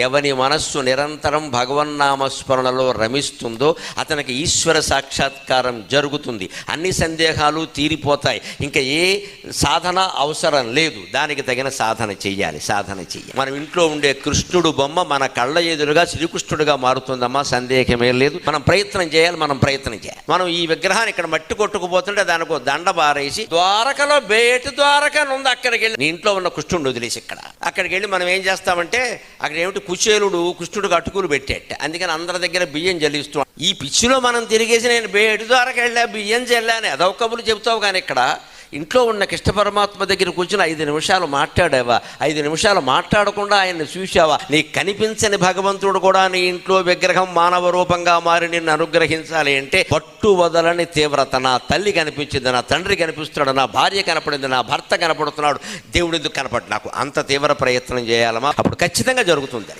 ఎవని మనస్సు నిరంతరం భగవన్నామస్మరణలో రమిస్తుందో అతనికి ఈశ్వర సాక్షాత్కారం జరుగుతుంది. అన్ని సందేహాలు తీరిపోతాయి. ఇంకా ఏ సాధన అవసరం లేదు. దానికి తగిన సాధన చెయ్యాలి. మనం ఇంట్లో ఉండే కృష్ణుడు బొమ్మ మన కళ్ళ ఎదురుగా శ్రీకృష్ణుడిగా మారుతుందమ్మా, సందేహమే లేదు. మనం ప్రయత్నం చేయాలి. మనం ఈ విగ్రహాన్ని ఇక్కడ మట్టి కొట్టుకుపోతుంటే దానికి దండ బారేసి ద్వారకలో బేటి ద్వారక ఉంది, అక్కడికి వెళ్ళి నీ ఇంట్లో ఉన్న కృష్ణుడిని వదిలేసి అక్కడికి వెళ్ళి మనం ఏం చేస్తామంటే అక్కడ ఏమిటి కుచేలుడు కృష్ణుడికి అటుకులు పెట్టేట, అందుకని అందరి దగ్గర బియ్యం జల్లిస్తున్నాం. ఈ పిచ్చిలో మనం తిరిగేసి నేను బేటి ద్వారాకి వెళ్ళా, బియ్యం చెల్లాని అదొక కబులు చెబుతావు. కానీ ఇక్కడ ఇంట్లో ఉన్న కృష్ణ పరమాత్మ దగ్గర కూర్చుని 5 నిమిషాలు మాట్లాడావా, 5 నిమిషాలు మాట్లాడకుండా ఆయన్ని చూసావా, నీకు కనిపించని భగవంతుడు కూడా నీ ఇంట్లో విగ్రహం మానవ రూపంగా మారి నిన్ను అనుగ్రహించాలి అంటే పట్టు వదలని తీవ్రత. నా తల్లి కనిపించింది, నా తండ్రి కనిపిస్తున్నాడు, నా భార్య కనపడింది, నా భర్త కనపడుతున్నాడు, దేవుడు ఎందుకు కనపడు నాకు, అంత తీవ్ర ప్రయత్నం చేయాలమ్మా, అప్పుడు ఖచ్చితంగా జరుగుతుంది.